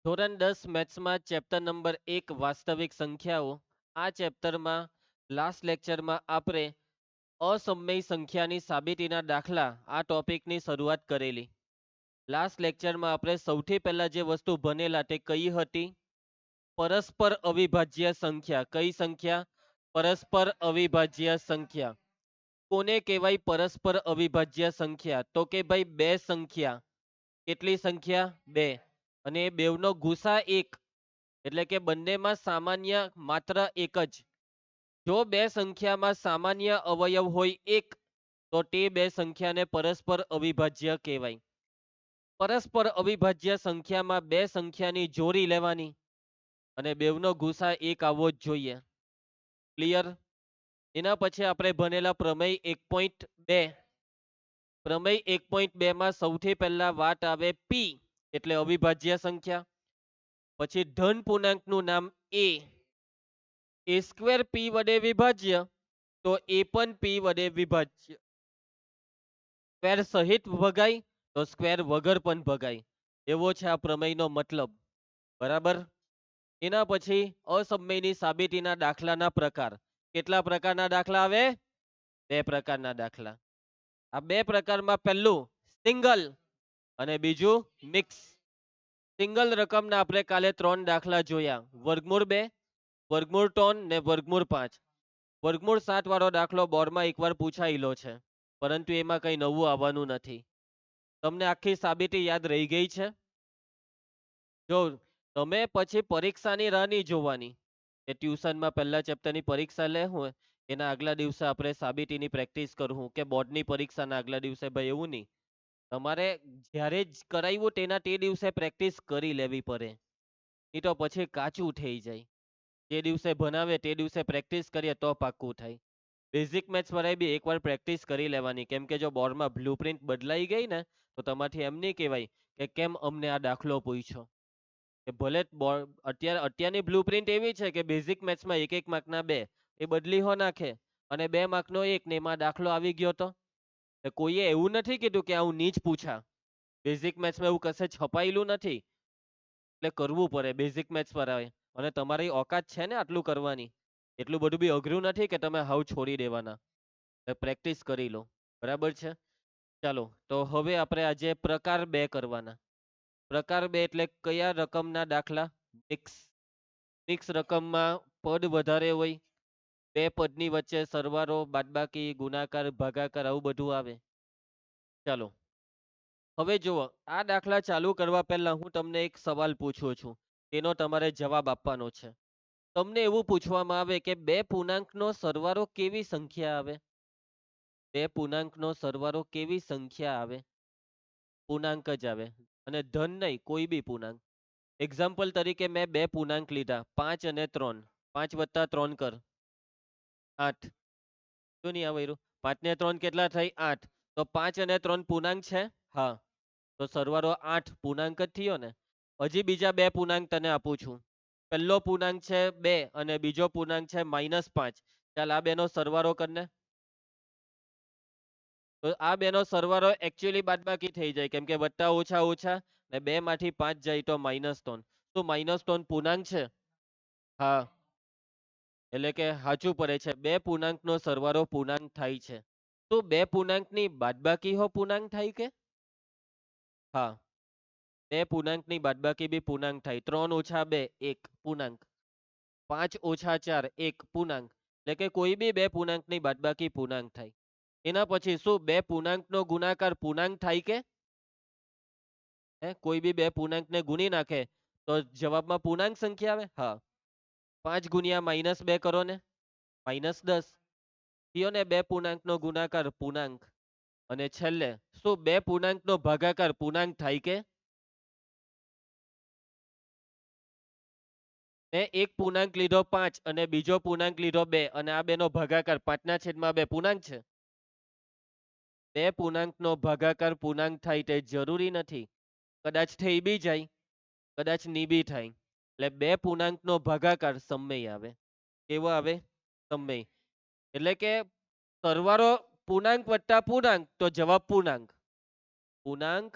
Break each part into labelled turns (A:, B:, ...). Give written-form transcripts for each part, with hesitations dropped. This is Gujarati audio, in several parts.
A: ધોરણ 10 મેથ્સમાં ચેપ્ટર નંબર 1 વાસ્તવિક સંખ્યાઓ. આ ચેપ્ટરમાં લાસ્ટ લેક્ચરમાં આપણે અસમય સંખ્યાની સાબિતીના દાખલા આ ટોપિકની શરૂઆત કરેલી. લાસ્ટ લેક્ચરમાં આપણે સૌથી પહેલા જે વસ્તુ ભણેલા તે કઈ હતી? પરસ્પર અવિભાજ્ય સંખ્યા. કઈ સંખ્યા? પરસ્પર અવિભાજ્ય સંખ્યા. કોને કહેવાય પરસ્પર અવિભાજ્ય સંખ્યા? તો કે ભાઈ બે સંખ્યા. કેટલી સંખ્યા? બે. અને એ બેવનો ગુસા એક, એટલે કે બંનેમાં સામાન્ય માત્ર એક જ. જો બે સંખ્યામાં સામાન્ય અવયવ હોય એક, તો તે બે સંખ્યાને પરસ્પર અવિભાજ્ય કહેવાય. પરસ્પર અવિભાજ્ય સંખ્યામાં બે સંખ્યાની જોડી લેવાની અને બેવનો ગુસા એક આવવો જ જોઈએ. ક્લિયર? એના પછી આપણે ભણેલા પ્રમેય 1.2. પ્રમેય 1.2 માં સૌથી પહેલા વાત આવે પી, એટલે અવિભાજ્ય સંખ્યા. પછી ધન પૂર્ણાંકનું નામ એ સ્ક્વેર પી વડે વિભાજ્ય, તો એ પણ પી વડે વિભાજ્ય. સ્ક્વેર સહિત ભગાય તો સ્ક્વેર વગર પણ ભગાય. એવો છે આ પ્રમેયનો મતલબ. બરાબર? એના પછી અસમયની સાબિતીના દાખલાના પ્રકાર. કેટલા પ્રકારના દાખલા આવે? બે પ્રકારના દાખલા. આ બે પ્રકારમાં પહેલું સિંગલ અને બીજું મિક્સ. સિંગલ રકમના આપણે કાલે 3 દાખલા જોયા. વર્ગમૂળ 2, વર્ગમૂળ 3 ને વર્ગમૂળ 5. વર્ગમૂળ 7 વાળો દાખલો બોર્ડમાં એકવાર પૂછાયેલો છે, પરંતુ એમાં કંઈ નવું આવવાનું નથી. તમને આખી સાબિતી યાદ રહી ગઈ છે? જો તમે પછી પરીક્ષાની રાહ નહીં જોવાની કે ટ્યુશનમાં પહેલા ચેપ્ટરની પરીક્ષા લે હોય એના આગલા દિવસે આપણે સાબિતીની પ્રેક્ટિસ કરવું કે બોર્ડની પરીક્ષાના આગલા દિવસે. ભાઈ એવું નહીં. તમારે જ્યારે જ કરાવ્યું તેના તે દિવસે પ્રેક્ટિસ કરી લેવી પડે, નહીં તો પછી કાચું થઈ જાય. જે દિવસે ભણાવે તે દિવસે પ્રેક્ટિસ કરીએ તો પાક્કું થાય. બેઝિક મેથ્સ વાળાએ બી એકવાર પ્રેક્ટિસ કરી લેવાની, કેમ કે જો બોર્ડમાં બ્લુપ્રિન્ટ બદલાઈ ગઈ ને તો તમારથી એમ નહીં કહેવાય કે કેમ અમને આ દાખલો પૂછ્યો. કે ભલે અત્યારની બ્લુપ્રિન્ટ એવી છે કે બેઝિક મેથ્સમાં 1-1 માર્કના 2 એ બદલી હો નાખે અને 2 માર્કનો 1 ને એમાં દાખલો આવી ગયો તો કોઈએ એવું નથી કીધું કે હું નીચ પૂછા. બેઝિક મેથ્સમાં એવું કશે છપાયેલું નથી, એટલે કરવું પડે બેઝિક મેથ્સ પર આવે. અને તમારી ઓકાત છે ને આટલું કરવાની, એટલું બધું બી અઘરું નથી કે તમે હાવ છોડી દેવાના. પ્રેક્ટિસ કરી લો. બરાબર છે? ચાલો તો હવે આપણે આજે પ્રકાર 2 કરવાના. પ્રકાર 2 એટલે કયા રકમના દાખલા? મિક્સ. મિક્સ રકમમાં પદ વધારે હોય, બે પદની વચ્ચે સરવાળો, બાદબાકી, ગુણાકાર, ભાગાકાર આવું બધું આવે. ચાલો હવે જુઓ, આ દાખલા ચાલુ કરવા પહેલા હું તમને એક સવાલ પૂછું છું, તેનો તમારે જવાબ આપવાનો છે. તમને એવું પૂછવામાં આવે કે બે પૂર્ણાંકનો સરવાળો કેવી સંખ્યા આવે? બે પૂર્ણાંકનો સરવાળો કેવી સંખ્યા આવે? પૂર્ણાંક જ આવે. અને ધન નહીં, કોઈ બી પૂર્ણાંક. એક્ઝામ્પલ તરીકે મેં બે પૂર્ણાંક લીધા 5 અને 3. 5 વત્તા 3 કર 8. શું નહીં આવે? 5 ને 3 કેટલા થઈ? 8. તો 5 અને 3 પૂર્ણાંક છે? હા. તો સરવાળો 8 પૂર્ણાંક જ થયો ને. હજી બીજા બે પૂર્ણાંક તને આપું છું. પહેલો પૂર્ણાંક છે 2 અને બીજો પૂર્ણાંક છે -5. ચાલ આ બેનો સરવાળો કરને. તો આ બેનો સરવાળો એકચ્યુઅલી બાદબાકી થઈ જાય, કેમ કે વત્તા ઓછા ઓછા ને 2 માંથી 5 જાય તો -3. તો -3 પૂર્ણાંક છે? હા. એટલે કે સાચું પડે છે, બે પૂર્ણાંકનો સરવાળો પૂર્ણાંક થાય છે. તો બે પૂર્ણાંકની બાદબાકી હો પૂર્ણાંક થાય કે? હા. બે પૂર્ણાંકની બાદબાકી બી પૂર્ણાંક થાય. 3 ઓછા 2 1 પૂર્ણાંક. 5 ઓછા 4 1 પૂર્ણાંક. એટલે કે કોઈ બી બે પૂર્ણાંકની બાદબાકી પૂર્ણાંક થાય. એના પછી શું બે પૂર્ણાંકનો ગુણાકાર પૂર્ણાંક થાય કે? કોઈ બી બે પૂર્ણાંકને ગુણી નાખે તો જવાબમાં પૂર્ણાંક સંખ્યા આવે? હા. 5 ગુણ્યા -2 કરો ને, -10 થયો ને. બે પૂર્ણાંકનો ગુણાકાર પૂર્ણાંક. અને છેલ્લે શું બે પૂર્ણાંકનો ભાગાકાર પૂર્ણાંક થાય કે? મેં એક પૂર્ણાંક લીધો 5 અને બીજો પૂર્ણાંક લીધો 2 અને આ બેનો ભાગાકાર 5/2 પૂર્ણાંક છે. બે પૂર્ણાંકનો ભાગાકાર પૂર્ણાંક થાય તે જરૂરી નથી. કદાચ થઈ બી જાય, કદાચ ની બી થાય. એટલે બે પૂર્ણાંકનો ભાગાકાર સમય આવે. કેવો આવે? સમય. એટલે કે સરવાળો પૂર્ણાંક વત્તા પૂર્ણાંક તો જવાબ પૂર્ણાંક. પૂર્ણાંક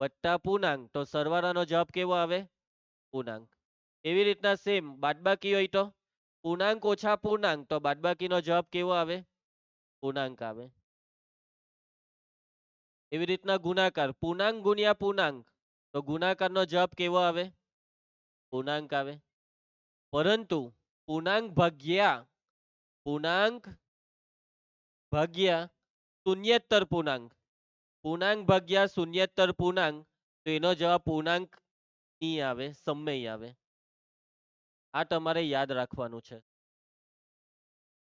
A: વત્તા પૂર્ણાંક તો સરવાળાનો જવાબ કેવો આવે? પૂર્ણાંક. એવી રીતના સેમ બાદબાકી હોય તો પૂર્ણાંક ઓછા પૂર્ણાંક તો બાદબાકીનો જવાબ કેવો આવે? પૂર્ણાંક આવે. એવી રીતના ગુણાકાર પૂર્ણાંક ગુણ્યા પૂર્ણાંક તો ગુણાકારનો જવાબ કેવો આવે? પૂર્ણાંક આવે. પરંતુ પૂર્ણાંક ભાગ્યા શૂન્યેતર પૂર્ણાંક પૂર્ણાંક ભાગ્યા શૂન્યેતર પૂર્ણાંક તો એનો જવાબ પૂર્ણાંક નહીં આવે, સમય આવે. આ તમારે યાદ રાખવાનું છે.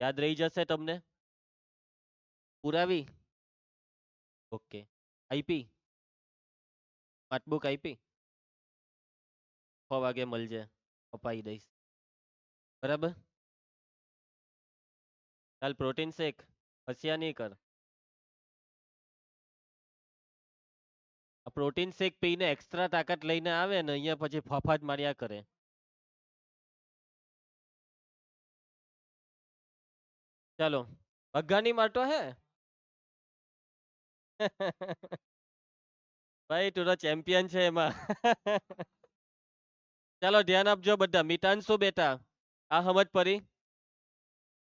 A: યાદ રહી જશે તમને? પુરાવી? ઓકે. આપી? નોટબુક આપી? 6 વાગે મળજે, અપાઈ દઈશ. બરાબર? કાલ પ્રોટીન શેક હસ્યા નહીં કર. પ્રોટીન શેક પીને એક્સ્ટ્રા તાકાત લઈને આવે ને અહીંયા પછી ફાફા જ માર્યા કરે. ચાલો અગાની માટો હે. ભાઈ તું તો ચેમ્પિયન છે એમાં. ચાલો ધ્યાન આપજો બધા. મિતાંશુ બેટા આ સમજ પડી?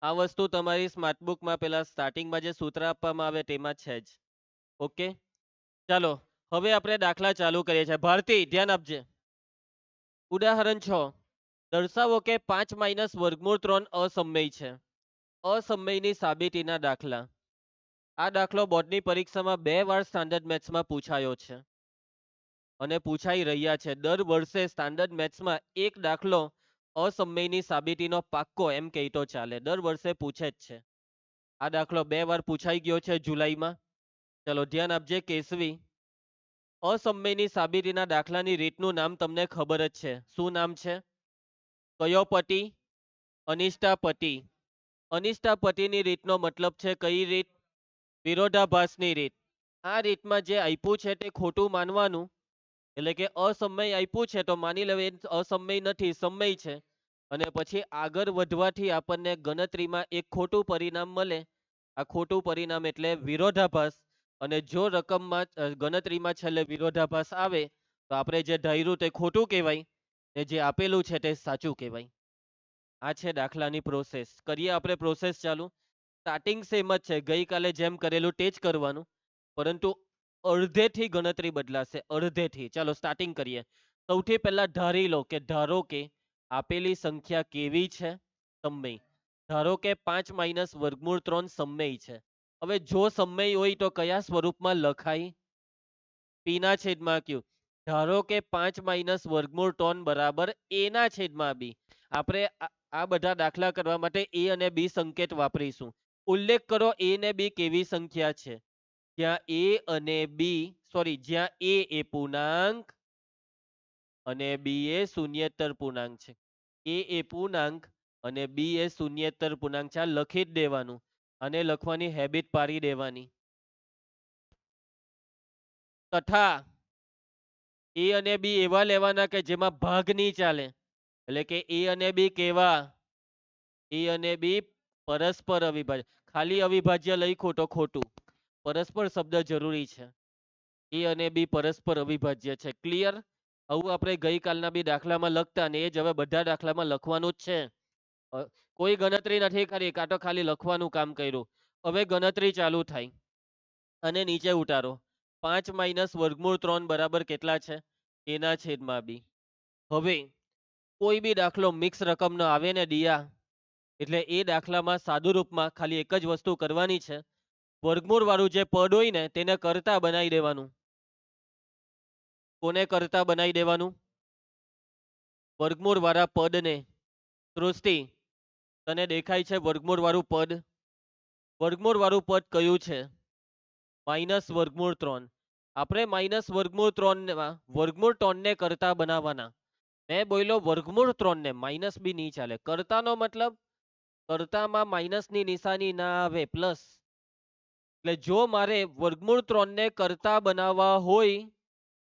A: આ વસ્તુ તમારી સ્માર્ટબુકમાં પેલા સ્ટાર્ટિંગમાં જે સૂત્ર આપવામાં આવે તેમાં છે જ. ઓકે ચાલો હવે આપણે દાખલા ચાલુ કરીએ છીએ. ભારતી ધ્યાન આપજે. ઉદાહરણ 6 દર્શાવો કે 5 - વર્ગમૂળ 3 અસમય છે. અસમયની સાબિતીના દાખલા. આ દાખલો બોર્ડની પરીક્ષામાં 2 વાર સ્ટાન્ડર્ડ મેથ્સમાં પૂછાયો છે અને પૂછાઈ રહ્યા છે. દર વર્ષે સ્ટાન્ડર્ડ મેથ્સમાં એક દાખલો અસમયની સાબિતીનો પાક્કો એમ કહેતો ચાલે. દર વર્ષે પૂછે જ છે. આ દાખલો 2 વાર પૂછાઈ ગયો છે જુલાઈમાં. ચલો ધ્યાન આપજે. કેસવી અસમયની સાબિતીના દાખલાની રીતનું નામ તમને ખબર જ છે. શું નામ છે? કયો પતિ? અનિષ્ટાપતિ. અનિષ્ટાપતિની રીતનો મતલબ છે કઈ રીત? વિરોધાભાસની રીત. આ રીતમાં જે આપ્યું છે તે ખોટું માનવાનું. એટલે કે અસમય આપ્યું છે તો માની લેવે અસમય નથી, સમય છે. અને પછી આગળ વધવાથી આપણને ગણતરીમાં એક ખોટું પરિણામ મળે. આ ખોટું પરિણામ એટલે વિરોધાભાસ. અને જો રકમમાં ગણતરીમાં છેલ્લે વિરોધાભાસ આવે તો આપણે જે ધાર્યું તે ખોટું કહેવાય ને જે આપેલું છે તે સાચું કહેવાય. આ છે દાખલાની પ્રોસેસ. કરીએ આપણે પ્રોસેસ ચાલુ. સ્ટાર્ટિંગ સેમ જ છે, ગઈકાલે જેમ કરેલું તે જ કરવાનું, પરંતુ અડધેથી ગણતરી બદલાશે, અડધેથી. ચાલો સ્ટાર્ટિંગ કરીએ. સૌથી પહેલા ધારી લો કે ધારો કે આપેલી સંખ્યા કેવી છે? સમય. ધારો કે 5 - વર્ગમૂળ 3 સમય છે. હવે જો સમય હોય તો કયા સ્વરૂપમાં લખાય? પીના છેદમાં ક્યુ. ધારો કે 5 - વર્ગમૂળ 3 બરાબર a ના છેદમાં b. આપણે આ બધા દાખલા કરવા માટે a અને b સંકેત વાપરીશું. ઉલ્લેખ કરો a ને b કેવી સંખ્યા છે. જ્યાં a એ પૂર્ણાંક અને b એ શૂન્યેતર પૂર્ણાંક છે. a એ પૂર્ણાંક અને b એ શૂન્યેતર પૂર્ણાંક છે. આ લખી જ દેવાનું. અને લખવાની હેબિટ પાડી દેવાની. તથા a અને b એવા લેવાના કે જેમાં ભાગ નહીં ચાલે. એટલે કે a અને b કેવા? a અને b પરસ્પર અવિભાજ્ય. ખાલી અવિભાજ્ય લખ્યું તો ખોટું. પરસ્પર શબ્દ જરૂરી છે. a અને b પરસ્પર અવિભાજ્ય છે. ક્લિયર? આવું આપણે ગઈકાલના બી દાખલામાં લખતા ને એ જ હવે બધા દાખલામાં લખવાનું જ છે. કોઈ ગણતરી નથી કરી, કાં તો ખાલી લખવાનું કામ કર્યું. હવે ગણતરી ચાલુ થાય અને નીચે ઉતારો. 5 - વર્ગમૂળ 3 બરાબર કેટલા છે? એના છેદમાં બી. હવે કોઈ બી દાખલો મિક્સ રકમનો આવે ને દિયા, એટલે એ દાખલામાં સાદુ રૂપમાં ખાલી એક જ વસ્તુ કરવાની છે. વર્ગમૂળ વાળું જે પદ હોય ને તેને કરતા બનાવી દેવાનું. કોને કરતા બનાવી દેવાનું? વર્ગમૂળ વાળા પદને. સૃષ્ટિ તને દેખાય છે વર્ગમૂળ વાળું પદ? વર્ગમૂળ વાળું પદ કયું છે? -વર્ગમૂળ 3. આપણે -વર્ગમૂળ 3 વર્ગમૂળ 3 ને કરતા બનાવવાના. મેં બોલ્યો વર્ગમૂળ 3 ને, માઇનસ બી નહીં ચાલે. કરતાનો મતલબ કરતામાં માઇનસની નિશાની ના આવે, પ્લસ. એટલે જો મારે વર્ગમૂળ 3 ને કરતા બનાવવા હોય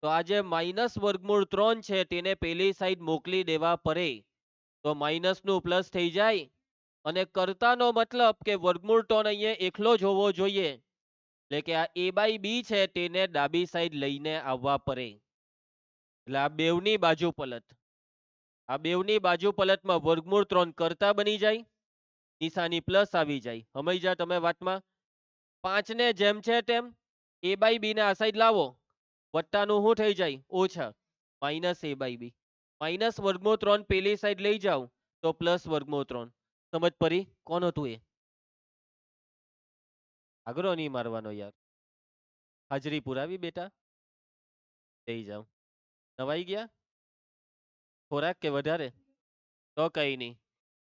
A: તો આ જે -વર્ગમૂળ 3 છે તેને પેલી સાઈડ મોકલી દેવા પડે. તો માઇનસનું પ્લસ થઈ જાય. અને કરતાનો મતલબ કે વર્ગમૂળ 3 અહીંયા એકલો જ હોવો જોઈએ. એટલે કે આ A/B છે તેને ડાબી સાઈડ લઈને આવવા પડે. એટલે આ બેવની બાજુ પલટ. આ બેવની બાજુ પલટમાં વર્ગમૂળ 3 કરતા બની જાય, નિશાની પ્લસ આવી જાય. સમજ્યા તમે વાતમાં? 5 ને જેમ છે તેમ A/B ને આ સાઈડ લાવો, વત્તાનું શું થઈ જાય? ઓછા. Minus A/B. માઇનસ વર્ગમૂળ 3 પેલી સાઈડ લઈ જાઓ તો પ્લસ વર્ગમૂળ 3. સમજ પડી? કોણ હતું એ? આગળ નહીં મારવાનો યાર. હાજરી પુરાવી બેટા. થઈ જાઓ. નવાઈ ગયા? ખોરાક કે વધારે? તો કઈ નહીં,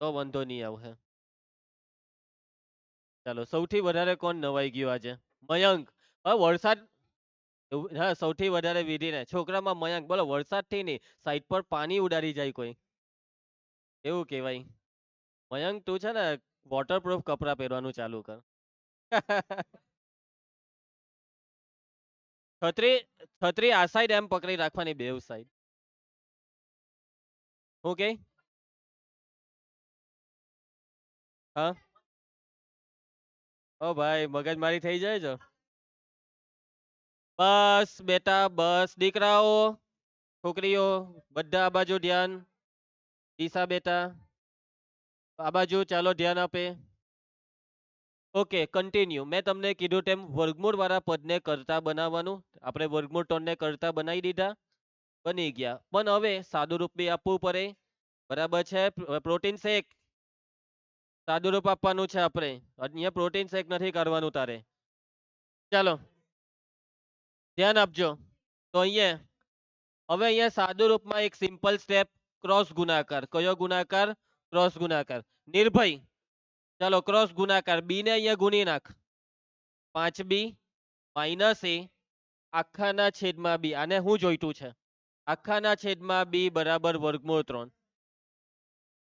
A: તો વાંધો નહીં આવશે. ચાલો, સૌથી વધારે કોણ નવાઈ ગયું આજે? મયંક. વરસાદ. હા, સૌથી વધારે વિધિને છોકરામાં મયંક. બોલો, વરસાદ થી નહીં, સાઈડ પર પાણી ઉડાડી જાય કોઈ, એવું કેવાય. મયંક તું છે ને વોટરપ્રૂફ કપડા પહેરવાનું ચાલુ કર. છત્રી, છત્રી આ સાઈડ એમ પકડી રાખવાની, બેવ સાઈડ. ઓકે. હા. ઓ ભાઈ, મગજમારી થઈ જાય છે. બસ બેટા બસ, દીકરાઓ છોકરીઓ બધા આ બાજુ ધ્યાન. ડીસા બેટા આ બાજુ, ચાલો ધ્યાન આપે. Okay, continue. મેં તમને કીધું તેમ વર્ગમૂળ વાળા પદને કરતા બનાવવાનું. આપણે વર્ગમૂળ 3 ને કરતા બનાવી દીધા, બની ગયા. પણ હવે સાદું રૂપ બી આપવું પડે, બરાબર છે. પ્રોટીન શેક સાદું રૂપ આપવાનું છે આપણે. અહીંયા પ્રોટીન શેક નથી કરવાનું તારે. ચાલો ધ્યાન આપજો. તો અહીંયા સાદું રૂપમાં એક સિમ્પલ સ્ટેપ, ક્રોસ ગુણાકાર. કયો ગુણાકાર? ક્રોસ ગુણાકાર. નિર્ભય. ચાલો ક્રોસ ગુણાકાર. બી ને અહીંયા ગુણી નાખ. 5b માઇનસ a આખાના છેદમાં b. આને હું જોઈતું છે? આખાના છેદમાં b બરાબર વર્ગમૂળ 3.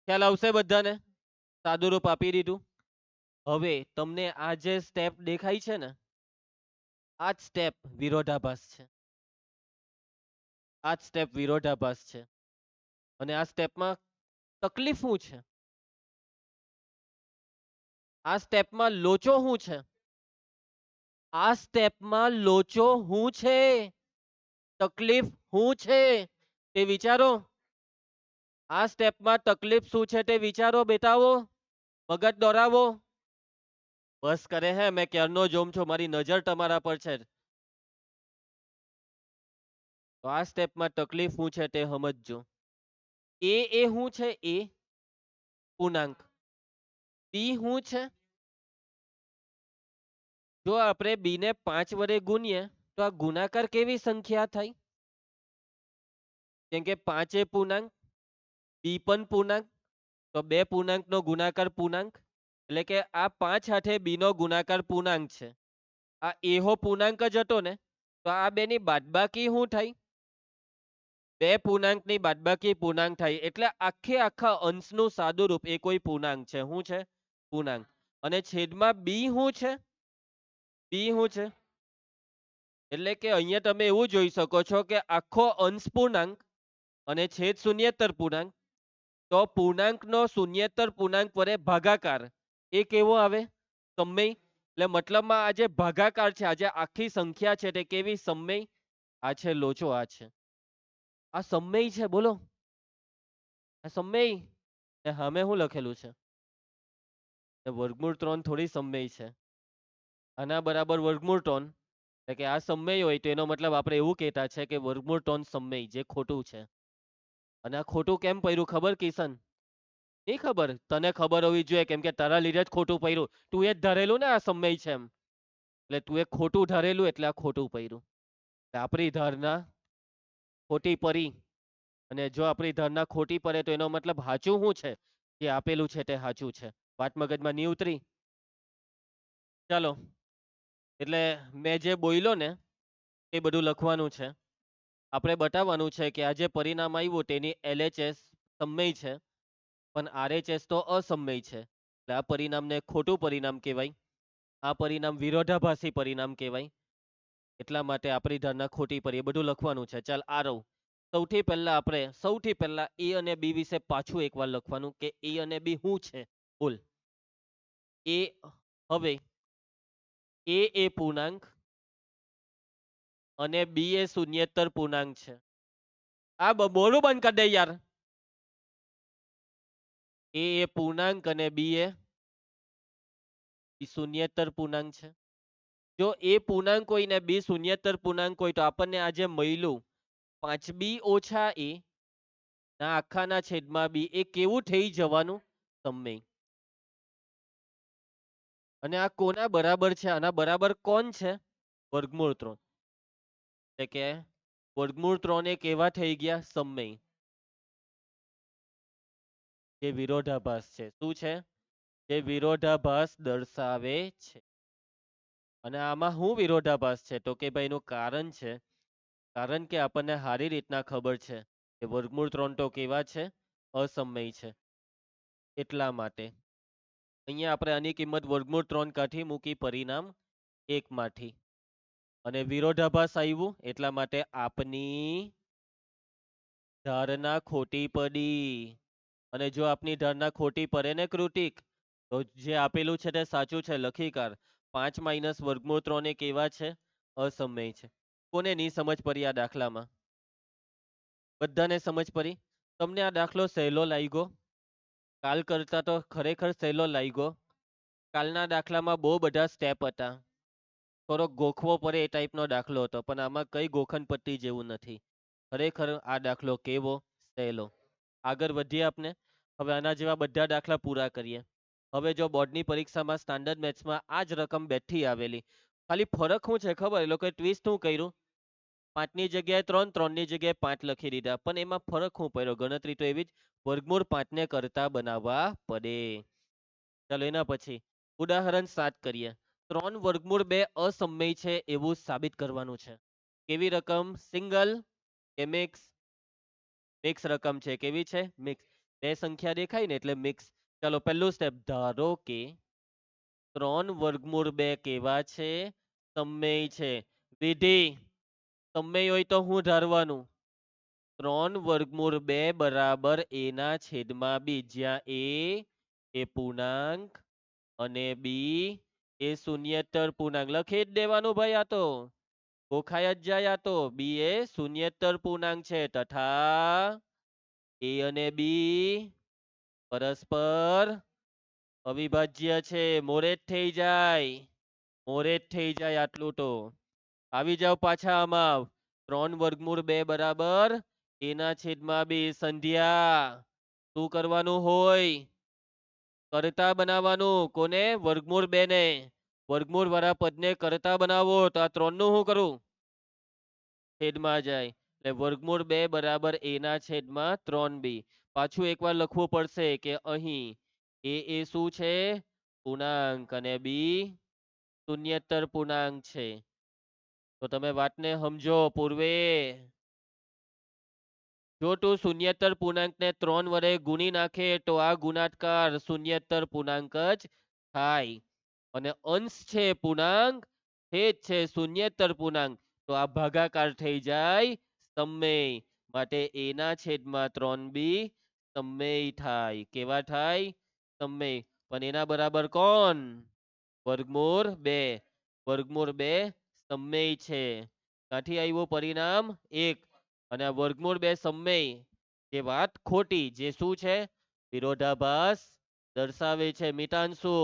A: ખ્યાલ આવશે બધાને? સાદું રૂપ આપી દીધું. હવે તમને આ જે સ્ટેપ દેખાય છે ને, આ જ સ્ટેપ વિરોધાભાસ છે. આ જ સ્ટેપ વિરોધાભાસ છે. અને આ સ્ટેપમાં તકલીફ શું છે? આ સ્ટેપમાં લોચો શું છે? આ સ્ટેપમાં લોચો શું છે? તકલીફ શું છે તે વિચારો. આ સ્ટેપમાં તકલીફ શું છે તે વિચારો બેટાઓ. મગજ દોરાવો. બસ કરે હે, મેં ક્યારનો જોમ છું, મારી નજર તમારા પર છે. તો આ સ્ટેપમાં તકલીફ શું છે તે સમજજો. એ શું છે? એ પૂર્ણાંક. બી શું છે? જો આપણે બી ને 5 વડે ગુણીએ તો આ ગુણાકાર કેવી સંખ્યા થાય? કેમ કે 5 એ પૂર્ણાંક, બી પણ પૂર્ણાંક, તો બે પૂર્ણાંકનો ગુણાકાર પૂર્ણાંક. એટલે કે આ 5 સાથે બી નો ગુણાકાર પૂર્ણાંક છે. આ એહો પૂર્ણાંક જ હતો ને, તો આ બેની બાદબાકી શું થાય? બે પૂર્ણાંકની બાદબાકી પૂર્ણાંક થાય. એટલે આખા અંશનું સાદું રૂપ એ કોઈ પૂર્ણાંક છે. શું છે? પૂર્ણાંક. અને છેદમાં બી શું છે? બી શું છે? એટલે કે અહીંયા તમે એવું જોઈ શકો છો કે આખો અંશ પૂર્ણાંક અને છેદ શૂન્યેતર પૂર્ણાંક. તો પૂર્ણાંકનો શૂન્યેતર પૂર્ણાંક વડે ભાગાકાર એ કેવો આવે? સમય. એટલે મતલબમાં આ જે ભાગાકાર છે, આ જે આખી સંખ્યા છે તે કેવી? સમય. આ છે લોચો. આ છે, આ સમય છે. બોલો, આ સમય. સામે શું લખેલું છે? વર્ગમૂળ 3 થોડી સમય છે. આના બરાબર વર્ગમૂળ 3. એટલે કે આ સમય હોય તો એનો મતલબ આપણે એવું કહેતા છે કે વર્ગમૂળ 3 સમય, જે ખોટું છે. અને આ ખોટું કેમ પડ્યું ખબર કિશન? નહીં ખબર? તને ખબર હોવી જોઈએ, કેમ કે તારા લીધે જ ખોટું પડ્યું. તું એ જ ધરેલું ને આ સમય છે એમ. એટલે તું એ ખોટું ધરેલું એટલે આ ખોટું પડ્યું. આપણી ધારણા ખોટી પડી. અને જો આપણી ધારણા ખોટી પડે તો એનો મતલબ સાચું શું છે? જે આપેલું છે તે સાચું છે. વાત મગજમાં નહીં ઉતરી? ચાલો, એટલે મેં જે બોલ્યો ને એ બધું લખવાનું છે. આપણે બતાવવાનું છે કે આ જે પરિણામ આવ્યું તેની LHS સમય છે, પણ RHS તો અસમય છે. એટલે આ પરિણામને ખોટું પરિણામ કહેવાય. આ પરિણામ વિરોધાભાસી પરિણામ કહેવાય. એટલા માટે આપણી ધારણા ખોટી પડી. એ બધું લખવાનું છે. ચાલ આ રહું. સૌથી પહેલા એ અને બી વિશે પાછું એકવાર લખવાનું કે એ અને બી શું છે. બોલ. એ હવે એ પૂર્ણાંક અને બી એ શૂન્યેતર પૂર્ણાંક છે. આ બોલું બંધ કરી દે યાર. એ પૂર્ણાંક અને બી એ શૂન્યેતર પૂર્ણાંક છે. જો એ પૂર્ણાંક હોય ને બી શૂન્યેતર પૂર્ણાંક હોય તો આપણને આજે મળ્યું 5b ઓછા એ ના આખાના છેદમાં બી એ કેવું થઈ જવાનું સમય. અને આ કોના બરાબર છે? આના બરાબર કોણ છે? વર્ગમૂળ 3. એટલે કે વર્ગમૂળ 3 એ કેવા થઈ ગયા? સમય. જે વિરોધાભાસ છે. શું છે? જે વિરોધાભાસ દર્શાવે છે. અને આમાં શું વિરોધાભાસ છે? તો કે ભાઈ એનું કારણ છે. કારણ કે આપણને સારી રીતના ખબર છે કે વર્ગમૂળ 3 તો કેવા છે? અસમય છે. એટલા માટે અહીંયા આપણે આની કિંમત વર્ગમૂળ 3 કાઢી મૂકી પરિણામ 1 માંથી. અને વિરોધાભાસ આવ્યું એટલા માટે આપની ધારણા ખોટી પડી. અને જો આપની ધારણા ખોટી પડે ને કૃતિક, તો જે આપેલું છે તે સાચું છે. લખી કાઢ. 5 માઇનસ વર્ગમૂળ 3 એ કેવા છે? અસમય છે. કોને નહીં સમજ પડી આ દાખલામાં? બધાને સમજ પડી? તમને આ દાખલો સહેલો લાગ્યો? કાલ કરતા તો ખરેખર સહેલો લાગ્યો. કાલના દાખલામાં બહુ બધા સ્ટેપ હતા. થોડોક ગોખવો પડે એ ટાઈપનો દાખલો હતો, પણ આમાં કઈ ગોખણ પટ્ટી જેવું નથી. ખરેખર આ દાખલો કેવો સહેલો. આગળ વધીએ આપણે. હવે આના જેવા બધા દાખલા પૂરા કરીએ. હવે જો બોર્ડની પરીક્ષામાં સ્ટાન્ડર્ડ મેથ્સમાં આ જ રકમ બેઠી આવેલી, ખાલી ફરક શું છે ખબર? એ લોકોએ ટ્વિસ્ટ શું કર્યું? 5ની જગ્યાએ 3, 3ની જગ્યાએ 5 લખી દીધા. પણ એમાં ફરક શું પડ્યો? ગણતરી તો એવી જ. વર્ગમૂળ 5 ને કરતા બનાવવા પડે. ચાલો એના પછી ઉદાહરણ 7 કરીએ. 3 વર્ગમૂળ 2 અસમય છે એવું સાબિત કરવાનું છે. કેવી રકમ? સિંગલ કે મિક્સ? મિક્સ રકમ છે. કેવી છે? મિક્સ. બે સંખ્યા દેખાય ને એટલે મિક્સ. ચાલો પહેલું સ્ટેપ. ધારો કે 3 વર્ગમૂળ 2 કેવા છે? સમય છે. વિધિ સમય હોય તો હું ધારવાનું? 3 વર્ગમૂળ 2 બરાબર એના છેદમાં બી, જ્યાં એ પૂર્ણાંક અને બી એ શૂન્યેતર પૂર્ણાંક. લખી જ દેવાનું ભાઈ. આ તો ગોખાય જ જાય. આ તો બી એ શૂન્યેતર પૂર્ણાંક છે તથા એ અને બી પરસ્પર અવિભાજ્ય છે. મોરે જ થઈ જાય. મોરે જ થઈ જાય. આટલું તો આવી જાવ પાછા આમાં. 3 વર્ગમૂળ 2 બરાબર એના છેદમાં બી. સંધ્યા શું કરવાનું હોય? કરતા બનાવવાનું. કોને? વર્ગમૂળ 2 ને. વર્ગમૂળ વાળા પદને કરતા બનાવો તો આ 3 નું શું કરું? છેદમાં જાય. એટલે વર્ગમૂળ 2 બરાબર એના છેદમાં 3b. પાછું એકવાર લખવું પડશે કે અહીં એ શું છે? પૂર્ણાંક અને બી શૂન્યેતર પૂર્ણાંક છે. તો તમે વાતને સમજો. પૂર્વે જો તું શૂન્યેતર પૂર્ણાંકને 3 વડે ગુણી નાખે તો આ ગુણાકાર શૂન્યેતર પૂર્ણાંક જ થાય. અને અંશ છે પૂર્ણાંક, છેદ છે શૂન્યેતર પૂર્ણાંક, તો આ ભાગાકાર થઈ જાય સમય. માટે એના છેદમાં 3b સમય થાય. કેવા થાય? સમય. પણ એના બરાબર કોણ? વર્ગમૂળ 2. વર્ગમૂળ 2 સમય છે. ક્યાંથી આવ્યું પરિણામ? 1. અને આ વર્ગમૂળ 2 સમય જે વાત ખોટી. જે શું છે? વિરોધાભાસ દર્શાવે છે. મિતાંશુ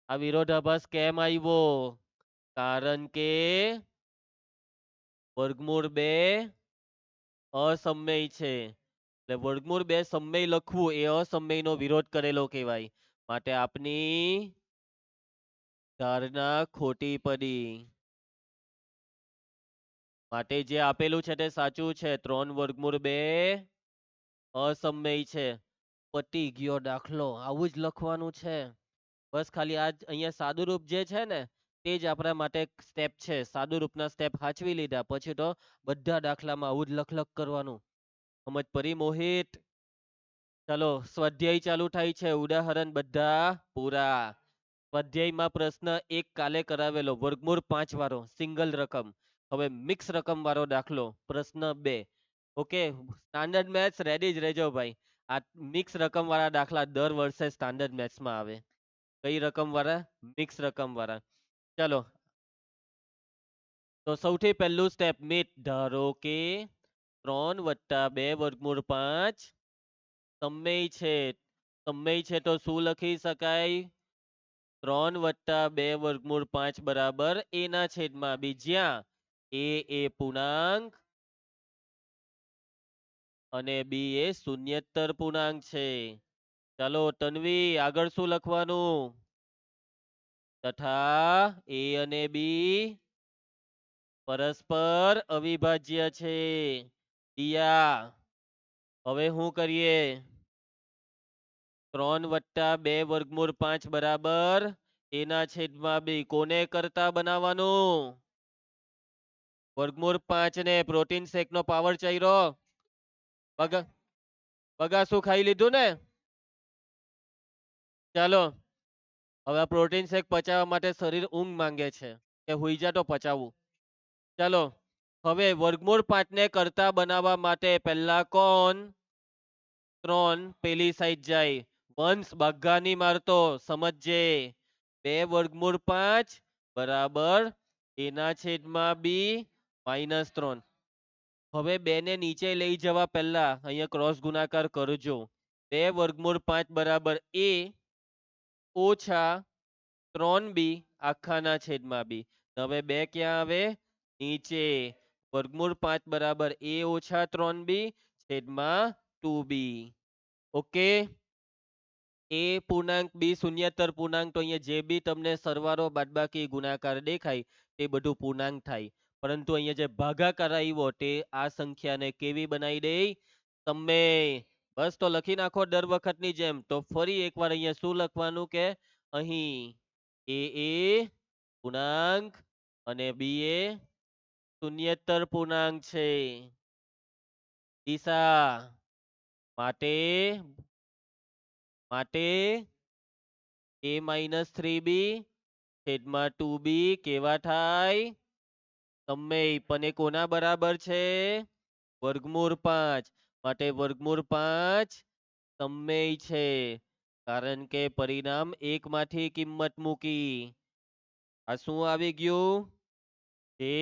A: આ વિરોધાભાસ કેમ આવ્યો? કારણ કે વર્ગમૂળ 2 અસમય છે. એટલે વર્ગમૂળ 2 સમય લખવું એ અસમયનો વિરોધ કરેલો કહેવાય. માટે આપની ધારણા ખોટી પડી. માટે જે આપેલું છે તે સાચું છે. 3 વર્ગમૂળ 2 અસમય છે. પતી ગયો દાખલો. આવું જ લખવાનું છે. બસ ખાલી આજ અહીંયા સાદુરૂપ જે છે ને તે જ આપણા માટે સ્ટેપ છે. સાદુરૂપના સ્ટેપ સાચવી લીધા પછી તો બધા દાખલામાં આવું જ લખ કરવાનું. સમજ પડી મોહિત? ચાલો સ્વાધ્યાય ચાલુ થાય છે. ઉદાહરણ બધા પૂરા. સ્વાધ્યાયમાં પ્રશ્ન 1 કાલે કરાવેલો વર્ગમૂળ 5 વાળો સિંગલ રકમ. હવે મિક્સ રકમ વાળો દાખલો પ્રશ્ન 2. ઓકે, સ્ટાન્ડર્ડ મેથ્સ રેડી જ રહેજો ભાઈ. આ મિક્સ રકમ વાળા દાખલા દર વર્ષે સ્ટાન્ડર્ડ મેથ્સમાં આવે. કઈ રકમ વાળા? મિક્સ રકમ વાળા. ચાલો તો સૌથી પહેલું સ્ટેપ મિત, ધારો કે 3 + 2 √ 5 સમય છે. સમય છે તો શું લખી શકાય? 3 + 2 √ 5 બરાબર a ના છેદમાં b, જ્યાં a એ પૂર્ણાંક અને b એ શૂન્યેતર પૂર્ણાંક છે. ચાલો તન્વી, આગળ શું લખવાનું? તથા a અને b પરસ્પર અવિભાજ્ય છે. દિયા, હવે શું કરીએ? 3 + 2 √ 5 બરાબર a ના છેદમાં b, કોને કરતા બનાવવાનું? √5 ને પ્રોટીન શેક નો પાવર ચાયરો. બગાસું ખાઈ લીધું ને? ચાલો હવે આ પ્રોટીન શેક પચાવવા માટે શરીર ઊંઘ માંગે છે કે હુઈ જા તો પચાવું. ચાલો હવે √5 ને કરતા બનાવવા માટે પહેલા કોણ? 3 પેલી સાઈડ જાય. વંશ ભાગાની મારતો, સમજજે. 2 √ 5 બરાબર a ના છેદમાં b -3. હવે 2 ને નીચે લઈ જવા પહેલા અહીંયા ક્રોસ ગુણાકાર કરજો. 2 √ 5 બરાબર a ઓછા 3b આખાના છેદમાં b. હવે 2 ક્યાં આવે? નીચે. √5 બરાબર a ઓછા 3b છેદમાં 2b. ઓકે, એ પૂર્ણાંક બી શૂન્યેતર પૂર્ણાંક, તો અહીંયા જે બી તમને સરવાળો બાદબાકી ગુણાકાર દેખાય તે બધું પૂર્ણાંક થાય. પરંતુ અહીંયા જે ભાગાકાર આવ્યો તે આ સંખ્યાને કેવી બનાવી દે? સમય. બસ તો લખી નાખો દર વખતની જેમ. તો ફરી એકવાર અહીંયા શું લખવાનું કે અહીં a એ પૂર્ણાંક અને b એ શૂન્યેતર પૂર્ણાંક છે. દિશા, માટે a -3b છેદમાં 2b કેવા થાય? સમય. પણ એ કોના બરાબર છે? √5. માટે √5 સમય છે, કારણ કે પરિણામ 1 માંથી કિંમત મૂકી. આ શું આવી ગયું? એ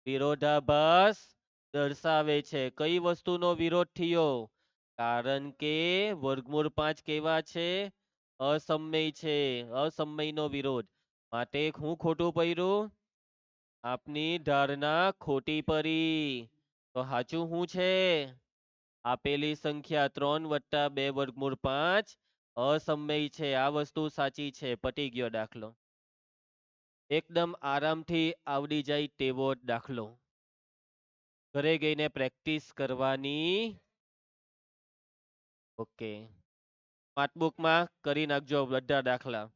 A: વિરોધાભાસ દર્શાવે છે. કઈ વસ્તુનો વિરોધ થયો? કારણ કે √5 કેવા છે? અસમય છે. અસમયનો વિરોધ. માટે હું ખોટું પડ્યું? આપની ધારણા ખોટી પડી. તો સાચું શું છે? આપેલી સંખ્યા 3 + 2 √ 5 અસમય છે. આ વસ્તુ સાચી છે. પટી ગયો દાખલો. એકદમ આરામથી આવડી જાય તેવો દાખલો. ઘરે ગઈને પ્રેક્ટિસ કરવાની. ઓકે, નોટબુકમાં કરી નાખજો બધા દાખલા.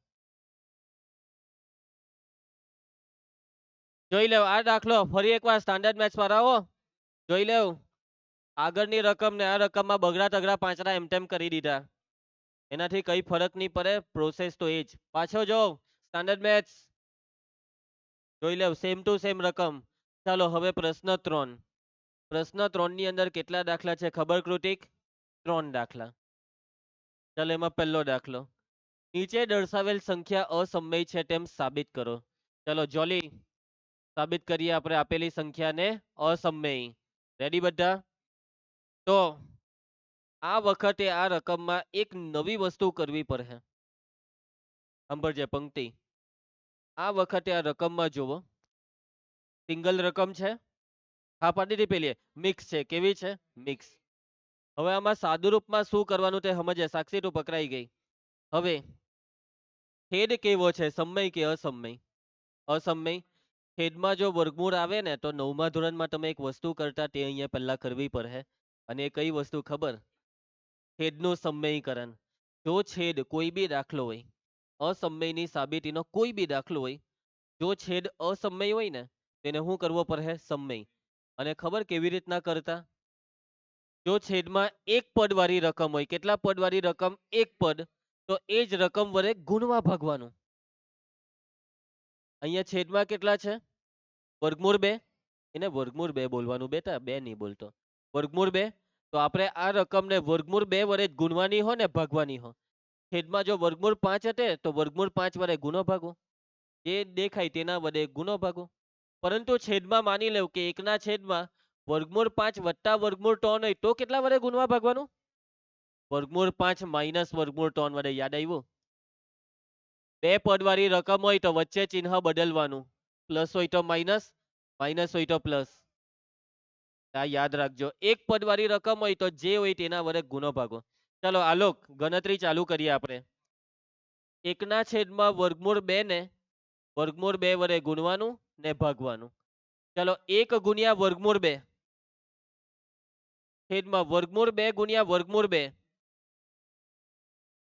A: જોઈ લેવ આ દાખલો ફરી એકવાર સ્ટાન્ડર્ડ મેથ્સ વાળાઓ જોઈ લેવ. આગળની રકમ ને આ રકમમાં બગડા તગડા પાંચડા એમ તેમ કરી દીધા. એનાથી કઈ ફરક નહીં પડે, પ્રોસેસ તો એ જ. પાછો જો સ્ટાન્ડર્ડ મેથ્સ જોઈ લેવ, સેમ ટુ સેમ રકમ. ચાલો હવે પ્રશ્ન 3. પ્રશ્ન 3 ની અંદર કેટલા દાખલા છે ખબર કૃતિક? 3 દાખલા. ચાલો એમાં પહેલો દાખલો. નીચે દર્શાવેલ સંખ્યા અસમય છે તેમ સાબિત કરો. ચલો જોલી, સાબિત કરીએ આપણે આપેલી સંખ્યાને અસમય. રેડી બધા? તો આ વખતે આ રકમમાં એક નવી વસ્તુ કરવી પડશે. સાંભળજે પંક્તિ. આ વખતે આ રકમમાં જુઓ, સિંગલ રકમ છે. હા પાડી દીધી પેલી. મિક્સ છે. કેવી છે? મિક્સ. હવે આમાં સાદુરૂપમાં શું કરવાનું તે સમજે. સાક્ષી તું પકડાઈ ગઈ. હવે છેદ કેવો છે? સમય કે અસમય? અસમય. છેદમાં જો વર્ગમૂળ આવે ને તો 9મા ધોરણમાં તમે એક વસ્તુ કરતા તે અહીંયા પહેલા કરવી પડે. અને એ કઈ વસ્તુ ખબર? છેદનું સમયકરણ. જો છેદ કોઈ બી દાખલો હોય, અસમયની સાબિતીનો કોઈ બી દાખલો હોય, જો છેદ અસમય હોય ને તેને શું કરવો પડે? સમય. અને ખબર કેવી રીતના કરતા? જો છેદમાં એક પદ વાળી રકમ હોય, કેટલા પદ વાળી રકમ? એક પદ. તો એ જ રકમ વડે ગુણવા ભાગવાનું. અહીંયા છેદમાં કેટલા છે? √2. એને √2 બોલવાનું બેટા, 2 નહીં બોલતો. √2. તો આપણે આ રકમને √2 વડે જ ગુણવાની હો ને ભાગવાની હો. છેદમાં જો √5 હતે તો √5 વડે ગુનો ભાગો. જે દેખાય તેના વડે ગુનો ભાગો. પરંતુ છેદમાં માની લેવું કે 1 ના છેદમાં વર્ગમૂળ 5 વત્તા વર્ગમૂળ 3 હોય તો કેટલા વડે ગુણવા ભાગવાનું? વર્ગમૂળ 5 માઇનસ વર્ગમૂળ 3 વડે. યાદ આવ્યું? બે પદવાળી રકમ હોય તો વચ્ચે ચિહ્ન બદલવાનું. પ્લસ હોય તો માઇનસ, માઇનસ હોય તો પ્લસ. આ યાદ રાખજો. એક પદવાળી રકમ હોય તો જે હોય તેના વડે ગુનો ભાગો. ચાલો આલોક ગણતરી ચાલુ કરીએ આપણે. 1 ના છેદમાં વર્ગમૂળ 2 ને વર્ગમૂળ 2 વડે ગુણવાનું ને ભાગવાનું. ચાલો 1 ગુણ્યા વર્ગમૂળ 2 છેદમાં વર્ગમૂળ 2 ગુણ્યા વર્ગમૂળ 2.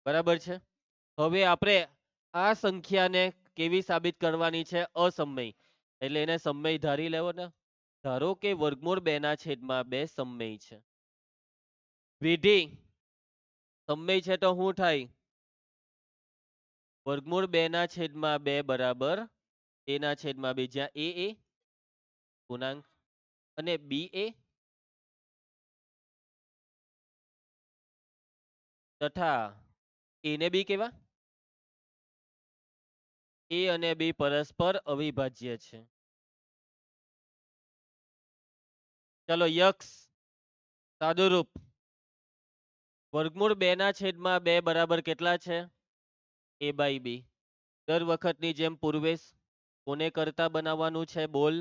A: બરાબર છે. હવે આપણે આ સંખ્યાને કેવી સાબિત કરવાની છે? અસમય. એટલે એને સમય ધારી લેવો ને. ધારો કે વર્ગમૂળ 2 ના છેદમાં 2 સમય છે. વિધિ સમય છે તો શું થાય? વર્ગમૂળ 2 ના છેદમાં 2 બરાબર a ના છેદમાં 2, જ્યાં એ પૂર્ણાંક અને b એ તથા a ને b કેવા? a અને b પરસ્પર અવિભાજ્ય છે. ચલો યક્ષ સાદુરૂપ. વર્ગમૂળ 2 ના છેદમાં 2 બરાબર કેટલા છે? a by b. દર વખતની જેમ પૂર્વેશ કોને કરતા બનાવવાનું છે? બોલ.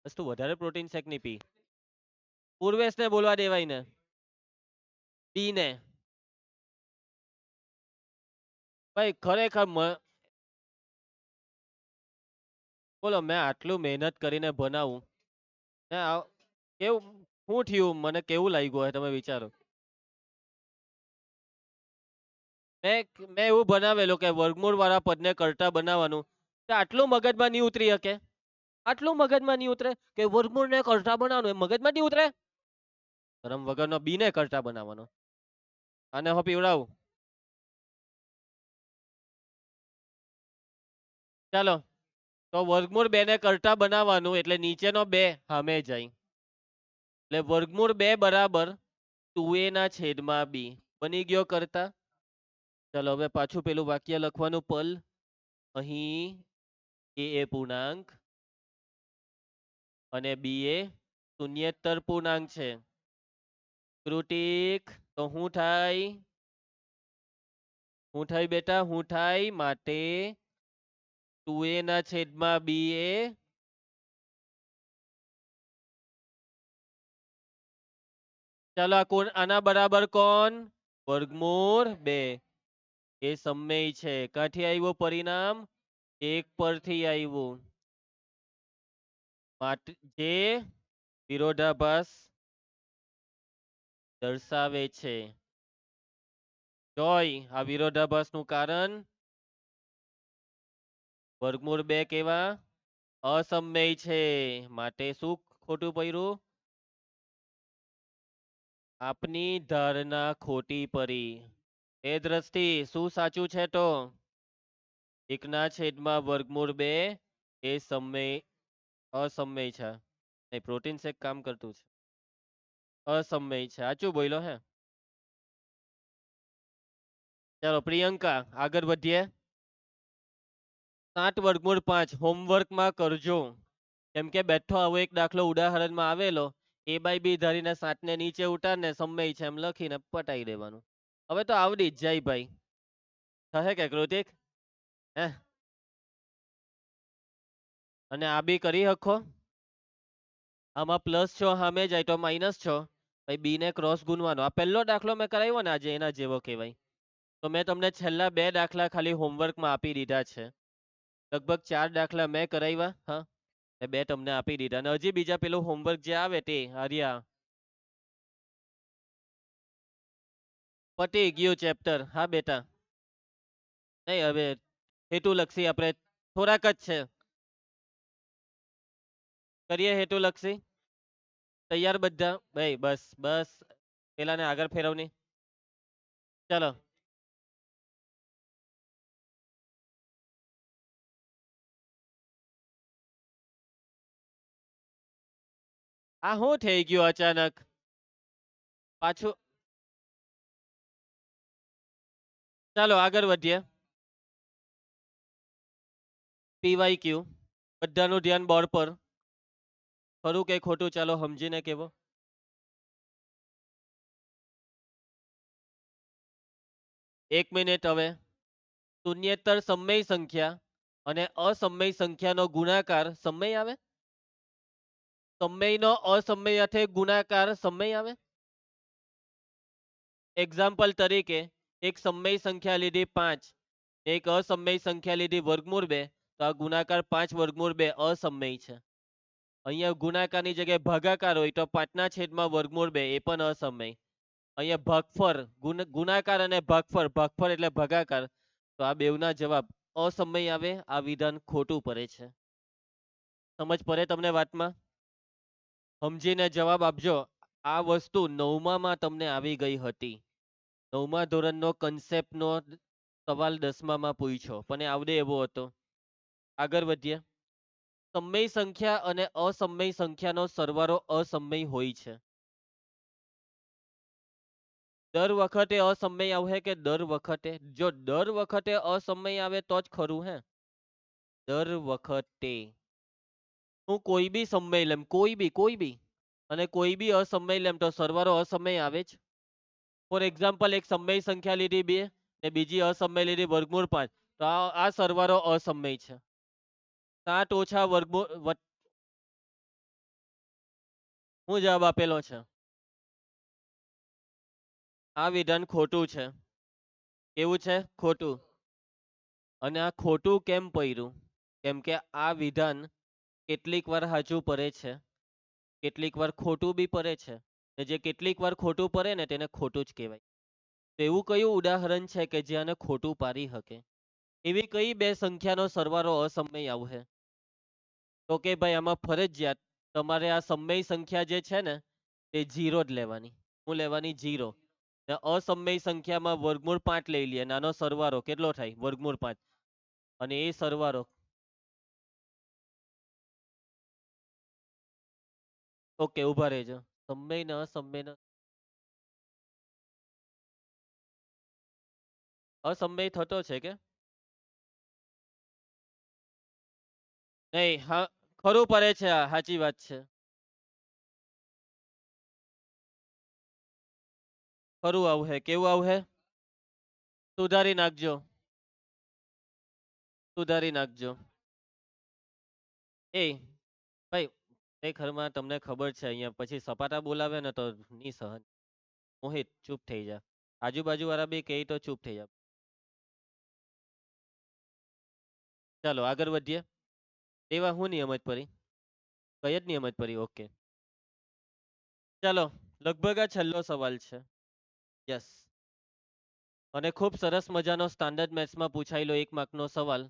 A: વસ્તુ વધારે પ્રોટીન શેક ની પી. પૂર્વેશ ને બોલવા દેવાય ને. બી ને. ભાઈ ખરેખર બોલો, મેં આટલું મહેનત કરીને બનાવું ને કેવું શું થયું? મને કેવું લાગ્યું હોય તમે વિચારો. મેં એવું બનાવેલું કે વર્ગમૂળ વાળા પદને કરતા બનાવવાનું. આટલું મગજમાં નહીં ઉતરી શકે. આટલું મગજમાં નહીં ઉતરે કે વર્ગમૂળ ને કરતા બનાવવાનું, એ મગજમાં નહીં ઉતરે. ધરમ વગરનો બી ને કરતા બનાવવાનો. આને હો પીવડાવું. ચાલો તો વર્ગમૂળ 2 ને કરતા બનાવવાનું એટલે નીચેનો 2 સામે જાય. એટલે વર્ગમૂળ 2 બરાબર 2a ના છેદમાં b બની ગયો કરતા. ચાલો હવે પાછું પેલું વાક્ય લખવાનું. પલ અહીં એ પૂર્ણાંક અને બી એ શૂન્યેતર પૂર્ણાંક છે. કૃતિક તો શું થાય? શું થાય બેટા? શું થાય? માટે 2a ના છેદમાં b એ ચાલો આના બરાબર કોણ? વર્ગમૂળ 2. એ સમય છે. ક્યાંથી આવ્યું પરિણામ? 1 પરથી આવ્યું. માટે જે વિરોધાભાસ દર્શાવે છે. જોઈ આ વિરોધાભાસ નું કારણ. વર્ગમૂળ 2 કેવા? અસમય છે. માટે શું ખોટું પડ્યું? આપની ધારણા ખોટી પડી. એ દ્રષ્ટિ શું સાચું છે? તો 1 ના છેદમાં વર્ગમૂળ 2 એ અસમય છે. નહીં, પ્રોટીન શેક કામ કરતું છે. અસમય છે. સાચું બોલો હે. ચાલો પ્રિયંકા આગળ વધીએ. 7 વર્ગમૂળ 5 હોમવર્કમાં કરજો. કેમ કે બેઠો આવો એક દાખલો ઉદાહરણમાં આવેલો. a બાય બી ધારીને 7 ને નીચે ઉતારને સમય છે એમ લખીને પટાઈ દેવાનું. હવે તો આવડી જ જાય ભાઈ. થશે કે કૃતિક? હે? અને આ બી કરી હકો. આમાં પ્લસ છો સામે જાય તો માઇનસ છો. ભાઈ બી ને ક્રોસ ગુણવાનો. આ પહેલો દાખલો મેં કરાવ્યો ને આજે, એના જેવો કહેવાય. તો મેં તમને છેલ્લા 2 દાખલા ખાલી હોમવર્કમાં આપી દીધા છે. લગભગ 4 દાખલા મેં કરાવ્યા. હા, એ 2 તમને આપી દીધા. અને હજી બીજા પેલું હોમવર્ક જે આવે તે આર્યા પતી ગયું ચેપ્ટર. હા બેટા. નહીં હવે હેતુલક્ષી આપણે થોડાક જ છે. કરીએ હેતુલક્ષી. તૈયાર બધા? ભાઈ બસ બસ. પેલાને આગળ ફેરવની. ચાલો આ શું થઈ ગયું અચાનક? પાછું ચાલો આગળ વધીએ. પીવાય ક્યુ બધાનું ધ્યાન બોર્ડ પર. ખરું કે ખોટું ચાલો સમજીને કેવો. 1 મિનિટ હવે. શૂન્યેતર સમય સંખ્યા અને અસમય સંખ્યાનો ગુણાકાર સમય આવે. સમયનો અસમય સાથે ગુણાકાર સમય આવે. એક્ઝામ્પલ તરીકે એક સમય સંખ્યા લીધી 5, એક અસમય સંખ્યા લીધી વર્ગમૂળ 2, તો આ ગુણાકાર 5 વર્ગમૂળ 2 અસમય છે. અહીંયા ગુણાકારની જગ્યાએ ભાગાકાર હોય તો 5 ના છેદમાં વર્ગમૂળ 2 એ પણ અસમય. અહીંયા ભાગફળ ગુણાકાર અને ભાગફળ એટલે ભાગાકાર, તો આ બેવના જવાબ અસમય આવે. આ વિધાન ખોટું પડે છે. સમજ પડે તમને વાતમાં? સમજીને જવાબ આપજો. આ વસ્તુ 9માં તમને આવી ગઈ હતી. 9મા ધોરણનો કન્સેપ્ટનો સવાલ 10માં પૂછ્યો, પણ એ આવડે એવો હતો. આગળ વધીએ. સમય સંખ્યા અને અસમય સંખ્યાનો સરવાળો અસમય હોય છે. દર વખતે અસમય આવે કે દર વખતે? જો દર વખતે અસમય આવે તો જ ખરું હે. દર વખતે હું કોઈ બી સમય લેમ, કોઈ બી અને કોઈ બી અસમય લેમ તો સરવાળો અસમય આવે જ. ફોર એક્ઝામ્પલ એક સમય સંખ્યા લીધી 2 ને બીજી અસમય લીધી વર્ગમૂળ 5, તો આ સરવાળો અસમય છે. 7 ઓછા વર્ગમૂળ હું જવાબ આપેલો છે. આ વિધાન ખોટું છે. કેવું છે? ખોટું. અને આ ખોટું કેમ પડ્યું? કેમ કે આ વિધાન કેટલીક વાર સાચું પડે છે, કેટલીક વાર ખોટું બી પડે છે. ને જે કેટલીક વાર ખોટું પડે ને તેને ખોટું જ કહેવાય. તો એવું કયું ઉદાહરણ છે કે જે આને ખોટું પાડી શકે? એવી કઈ બે સંખ્યાનો સરવાળો અસમય આવશે? તો કે ભાઈ આમાં ફરજિયાત તમારે આ સમય સંખ્યા જે છે ને એ 0 જ લેવાની. હું લેવાની 0. ને અસમય સંખ્યામાં વર્ગમૂળ 5 લઈ લઈએ, નાનો સરવાળો કેટલો થાય? વર્ગમૂળ 5. અને એ સરવાળો ઓકે ઉભા રહેજો. સમય ને અસમય અસમય થતો છે કે નહીં? હા, ખરું પડે છે. આ સાચી વાત છે. ખરું આવશે. કેવું આવશે? સુધારી નાખજો, સુધારી નાખજો. એ ભાઈ એ ઘરમાં તમને ખબર છે અહીંયા પછી સપાટા બોલાવે ને તો ની સહન. મોહિત ચૂપ થઈ જા. આજુબાજુ વાળા બી કહે તો ચૂપ થઈ જા. ચાલો આગળ વધીએ. એવા હું નિયમ જ પડી? કઈ જ નિયમ જ પડી? ઓકે ચાલો, લગભગ આ છેલ્લો સવાલ છે. યસ. અને ખૂબ સરસ મજાનો સ્ટાન્ડર્ડ મેથ્સમાં પૂછાયેલો 1 માર્કનો સવાલ.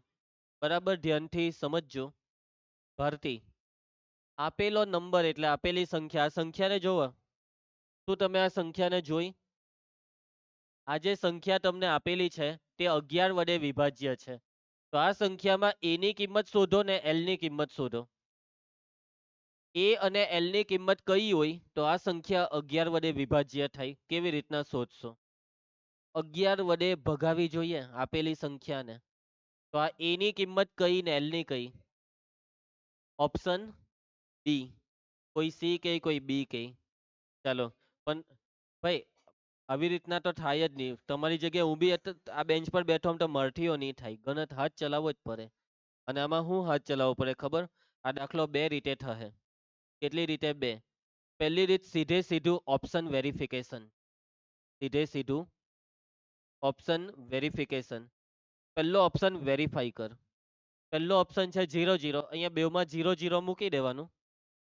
A: બરાબર ધ્યાનથી સમજજો. ભારતી, આપેલો નંબર એટલે આપેલી સંખ્યા, આ સંખ્યાને જોવો. શું તમે આ સંખ્યાને જોઈ? આ જે સંખ્યા તમને આપેલી છે તે 11 વડે વિભાજ્ય છે. તો આ સંખ્યામાં a ની કિંમત શોધો ને l ની કિંમત શોધો. a અને l ની કિંમત કઈ હોય તો આ સંખ્યા 11 વડે વિભાજ્ય થાય? કેવી રીતના શોધશો? 11 વડે ભગાવી જોઈએ આપેલી સંખ્યાને. તો આ a ની કિંમત કઈ ને l ની કઈ? Option D. કોઈ સી કે કોઈ બી કે. ચાલો પણ ભાઈ આવી રીતના તો થાય જ નહીં. તમારી જગ્યાએ હું બી આ બેન્ચ પર બેઠો તો મરઠીઓ નહીં થાય. ગણત હાથ ચલાવવો જ પડે. અને આમાં હું હાથ ચલાવવો પડે ખબર? આ દાખલો 2 રીતે થશે. કેટલી રીતે? 2. પહેલી રીત સીધે સીધું ઓપ્શન વેરિફિકેશન. સીધે સીધું ઓપ્શન વેરિફિકેશન. પહેલો ઓપ્શન વેરીફાઈ કર. પહેલો ઓપ્શન છે 0 0. અહીંયા બેવમાં 0 0 મૂકી દેવાનું.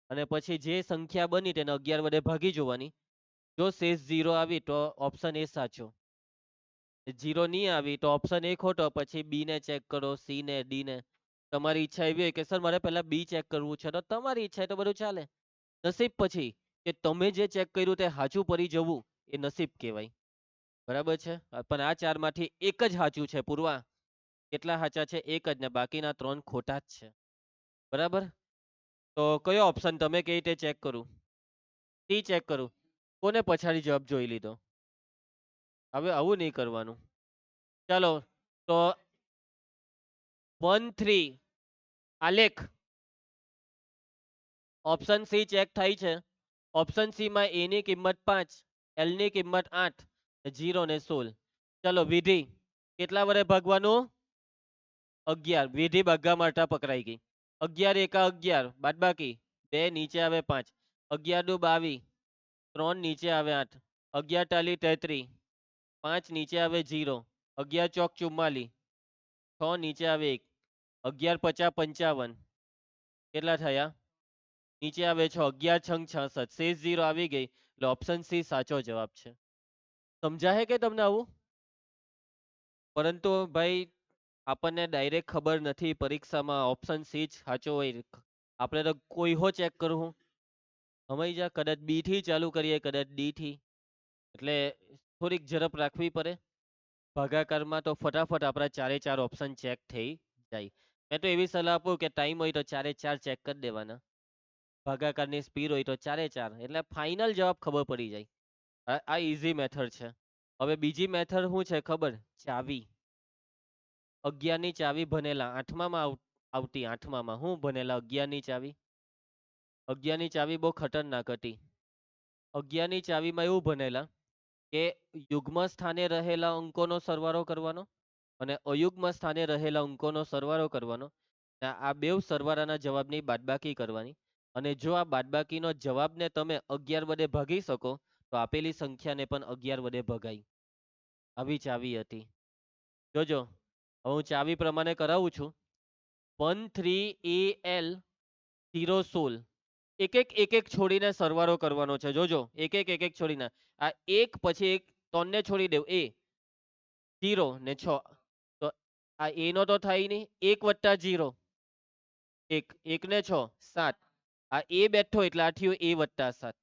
A: અને પછી જે સંખ્યા બની તેને 11 વડે ભાગી જોવાની. જો શેષ 0 આવી તો ઓપ્શન એ સાચો. 0 નહીં આવી તો ઓપ્શન એ ખોટો. પછી બી ને ચેક કરો, સી ને, ડી ને. તમારી ઈચ્છા એવી હોય કે સર મારે પહેલા બી ચેક કરવું છે, તો તમારી ઈચ્છા તો બધું ચાલે. નસીબ પછી કે તમે જે ચેક કર્યું તે સાચું પડી જવું એ નસીબ કહેવાય. બરાબર છે? પણ આ 4 માંથી એક જ સાચું છે. પૂર્વા કેટલા સાચા છે? એક જ, ને બાકીના 3 ખોટા જ છે. બરાબર? તો કયો ઓપ્શન તમે કઈ રીતે ચેક કરું? સી ચેક કરું. કોને પછાડી જવાબ જોઈ લીધો? હવે આવું નહીં કરવાનું. ચાલો તો 1 3 આલેખ ઓપ્શન સી ચેક થાય છે. ઓપ્શન સી માં એ ની કિંમત 5, એલ ની કિંમત 8, 0 ને 16. ચલો વિધિ કેટલા વડે ભાગવાનું? 11. વિધિ ભાગા મારતા પકડાઈ ગઈ. 11 એકા 11 બાદબાકી 2 નીચે આવે 5. 11 દુ 22, 3 નીચે આવે 8. 11 તાલી 33, 5 નીચે આવે 0. 11 ચોક 44, 6 નીચે આવે 1. 11 50 55, કેટલા થયા? નીચે આવે 6. 11 છંગ 66, શેષ 0 આવી ગઈ એટલે ઓપ્શન સી સાચો જવાબ છે. સમજાય કે તમને આવું? પરંતુ ભાઈ આપણને ડાયરેક્ટ ખબર નથી પરીક્ષામાં ઓપ્શન સી જ સાચો હોય. આપણે તો કોઈ હો ચેક કરું સમય જા કદાચ બી થી ચાલુ કરીએ કદાચ ડી થી, એટલે થોડીક ઝડપ રાખવી પડે. ભાગાકારમાં તો ફટાફટ આપણા 4 ઓપ્શન ચેક થઈ જાય. મેં તો એવી સલાહ આપું કે ટાઈમ હોય તો 4 ચેક કરી દેવાના. ભાગાકારની સ્પીડ હોય તો 4 એટલે ફાઇનલ જવાબ ખબર પડી જાય. આ ઈઝી મેથડ છે. હવે બીજી મેથડ શું છે ખબર? ચાવી. 11 ની ચાવી ભણેલા 8માં આવતી. 8માં હું ભણેલા 11 ની ચાવી? 11 ની ચાવી બહુ ખતરનાક હતી. 11 ની ચાવીમાં એવું ભણેલા કે યુગ્મ સ્થાને રહેલા અંકોનો સરવાળો કરવાનો અને અયુગ્મ સ્થાને રહેલા અંકોનો સરવાળો કરવાનો. આ બેવ સરવાળાના જવાબની બાદબાકી કરવાની. અને જો આ બાદબાકીનો જવાબને તમે 11 વડે ભાગી શકો તો આપેલી સંખ્યાને પણ 11 વડે ભગાય. આવી ચાવી હતી. જોજો હું ચાવી પ્રમાણે કરાવું છું. 13AL 016. એક છોડીને સરવાળો કરવાનો છે. જોજો એક છોડીને આ એક પછી એક 3 ને છોડી દેવ એ 0 ને 6. તો આ એ નો તો થાય નહીં. 1 + 0 1 ને 6 7. આ એ બેઠો એટલે આ થયું a + 7.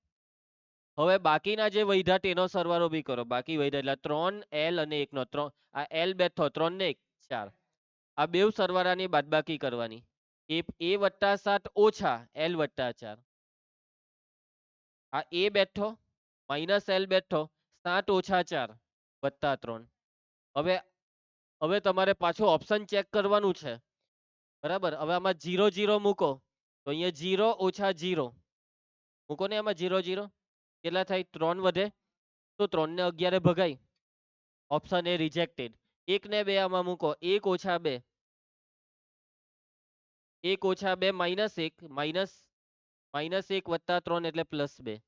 A: હવે બાકીના જે વૈધા તેનો સરવાળો બી કરો. બાકી વૈધા એટલે 3L અને 1 નો 3. આ L બેઠો 3 ને 1 4. આ બેવ સરવાળાની બાદબાકી કરવાની. a + 7 ઓછા L + 4. આ a બેઠો -L બેઠો 7 - 4 + 3. હવે તમારે પાછું ઓપ્શન ચેક કરવાનું છે. બરાબર. હવે આમાં 0 0 મૂકો તો અહીંયા 0 - 0 મૂકો ને આમાં 0 0 કેટલા થાય? 3 વધે તો 3 ને 11 ભગાય. Option A rejected. 1 ને 2 આમાં મૂકો 1 - 2, 1 - 2 -1 -1 + 3 એટલે +2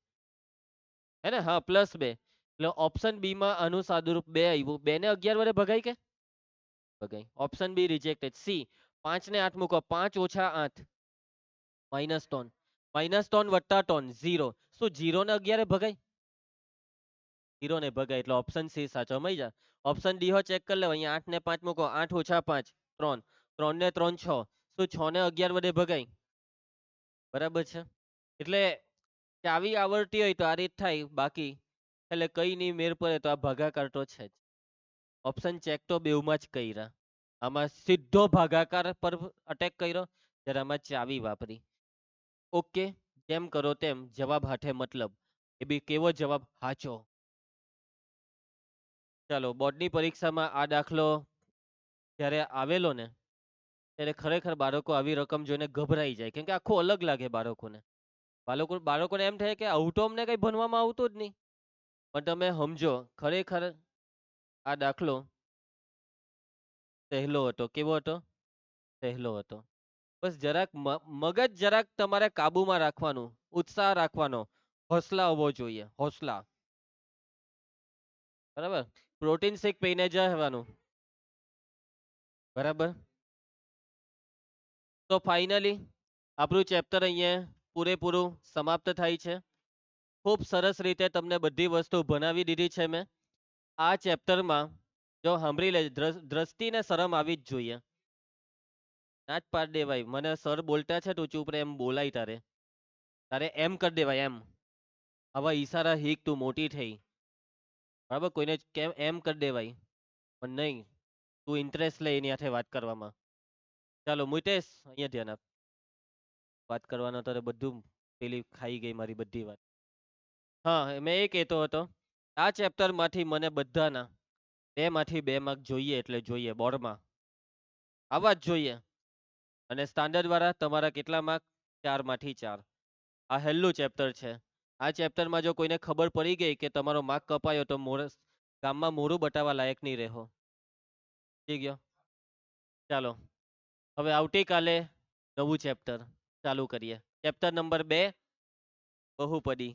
A: હે ને? હા +2. એટલે ઓપ્શન બી માં આનું સાદુરૂપ 2 આવ્યું. 2 ને 11 વડે ભગાય કે ભગાય? Option B rejected. સી 5 ને 8 મૂકો 5 - 8 -3 -3 + 3 0. શું 0 ને 11 ભગાય? 0 ને ભગાય એટલે ઓપ્શન સી સાચો. સમય જા. ઓપ્શન ડી હો ચેક કરી લેવો. અહીંયા 8 ને 5 મૂકો 8 - 5 3. 3 ને 3 6. શું 6 ને 11 વડે ભગાય? બરાબર છે. એટલે ચાવી આવડતી હોય તો આ રીત થાય. બાકી એટલે કઈ નહીં મેર પડે તો આ ભાગાકાર તો છે જ. ઓપ્શન ચેક તો બેવમાં જ કર્યા. આમાં સીધો ભાગાકાર પર અટેક કર્યો જ્યારે આમાં ચાવી વાપરી. ઓકે, જેમ કરો તેમ જવાબ હાથે મતલબ. એ બી કેવો જવાબ? હાચો. ચાલો બોર્ડની પરીક્ષામાં આ દાખલો જ્યારે આવેલો ને ત્યારે ખરેખર બાળકો આવી રકમ જોઈને ગભરાઈ જાય. કેમ કે આખું અલગ લાગે બાળકોને. બાળકોને એમ થાય કે આવું તો અમને કઈ ભણવામાં આવતું જ નહીં. પણ તમે સમજો ખરેખર આ દાખલો સહેલો હતો. કેવો હતો? સહેલો હતો. બસ જરાક મગજ જરાક તમારે કાબુમાં રાખવાનું, ઉત્સાહ રાખવાનો, હોસલા હોવો જોઈએ. હોસલા. બરાબર. પ્રોટીન શેક પીને જવાનું. બરાબર. તો ફાઇનલી આપણું ચેપ્ટર અહીંયા પૂરેપૂરું સમાપ્ત થાય છે. ખૂબ સરસ રીતે તમને બધી વસ્તુ ભણાવી દીધી છે મેં. આ ચેપ્ટરમાં જો સાંભળી લે, દ્રષ્ટિ ને શરમ આવી જ જોઈએ. ના જ પાડ દેવાય. મને સર બોલતા છે તું ચૂપ રે એમ બોલાય તારે. તારે એમ કરી દેવાય એમ. આવા ઈશારા હીક તું મોટી થઈ. બરાબર. કોઈને કેમ એમ કરી દેવાય પણ નહીં. તું ઇન્ટરેસ્ટ લે એની સાથે વાત કરવામાં. ચાલો મુકેશ અહીંયા ધ્યાન આપ. વાત કરવાનો તારે બધું પેલી ખાઈ ગઈ મારી બધી વાત. હા મેં એ કહેતો હતો આ ચેપ્ટર માંથી મને બધાના 2 માંથી 2 માર્ક જોઈએ એટલે જોઈએ બોર્ડમાં. આવા જ જોઈએ. અને સ્ટાન્ડર્ડ વાળા તમારા કેટલા માર્ક? 4 માંથી 4. આ હેલ્લું ચેપ્ટર છે. આ ચેપ્ટરમાં જો કોઈને ખબર પડી ગઈ કે તમારો માર્ક કપાયો તો ગામમાં મોરું બતાવવા લાયક નહીં રહો. ઠીક ગયો. ચાલો હવે આવતીકાલે નવું ચેપ્ટર ચાલુ કરીએ. ચેપ્ટર નંબર 2, બહુપદી.